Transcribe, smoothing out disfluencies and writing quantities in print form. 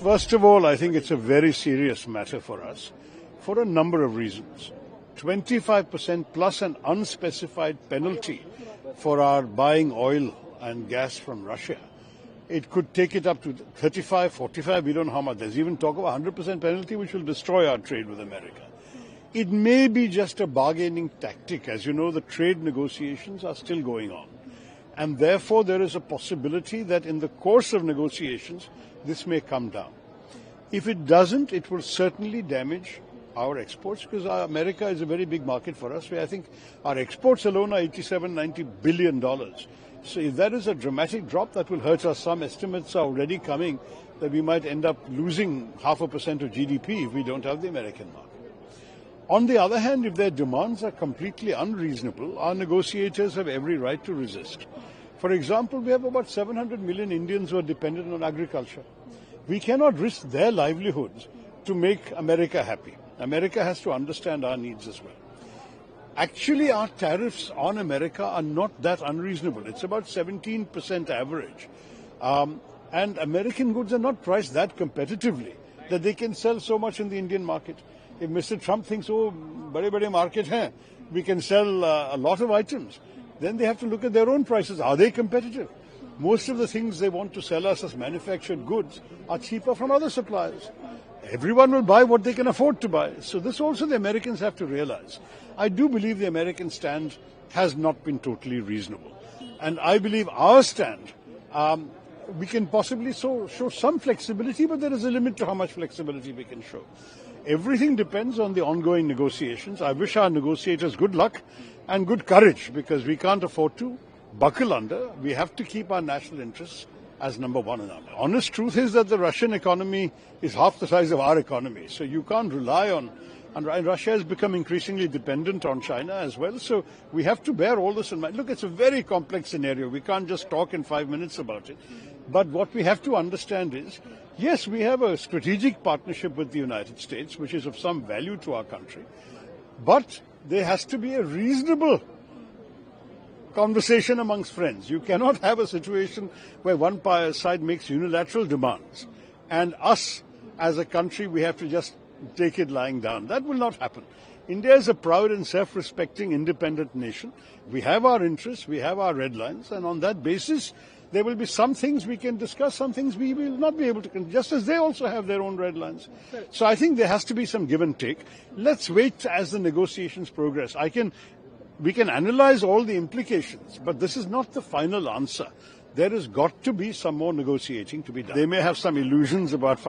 First of all, I think it's a very serious matter for us for a number of reasons. 25% plus an unspecified penalty for our buying oil and gas from Russia. It could take it up to 35, 45, we don't know how much. There's even talk of a 100% penalty which will destroy our trade with America. It may be just a bargaining tactic. As you know, the trade negotiations are still going on. And therefore, there is a possibility that in the course of negotiations, this may come down. If it doesn't, it will certainly damage our exports because America is a very big market for us. I think our exports alone are $87-90 billion. So if that is a dramatic drop, that will hurt us. Some estimates are already coming that we might end up losing 0.5% of GDP if we don't have the American market. On the other hand, if their demands are completely unreasonable, our negotiators have every right to resist. For example, we have about 700 million Indians who are dependent on agriculture. We cannot risk their livelihoods to make America happy. America has to understand our needs as well. Actually, our tariffs on America are not that unreasonable. It's about 17% average. And American goods are not priced that competitively that they can sell so much in the Indian market. If Mr. Trump thinks, oh, bade market hai, we can sell a lot of items, then they have to look at their own prices. Are they competitive? Most of the things they want to sell us as manufactured goods are cheaper from other suppliers. Everyone will buy what they can afford to buy. So this also the Americans have to realize. I do believe the American stand has not been totally reasonable. And I believe our stand, we can possibly show some flexibility, but there is a limit to how much flexibility we can show. Everything depends on the ongoing negotiations. I wish our negotiators good luck and good courage because we can't afford to buckle under. We have to keep our national interests as number one in our mind. Honest truth is that the Russian economy is half the size of our economy. So you can't rely on, and Russia has become increasingly dependent on China as well. So we have to bear all this in mind. Look, it's a very complex scenario. We can't just talk in 5 minutes about it. But what we have to understand is, yes, we have a strategic partnership with the United States, which is of some value to our country. But there has to be a reasonable conversation amongst friends. You cannot have a situation where one side makes unilateral demands and us as a country, we have to just take it lying down. That will not happen. India is a proud and self-respecting independent nation. We have our interests, we have our red lines, and on that basis, there will be some things we can discuss, some things we will not be able to, just as they also have their own red lines. So I think there has to be some give and take. Let's wait as the negotiations progress. We can analyze all the implications, but this is not the final answer. There has got to be some more negotiating to be done. They may have some illusions about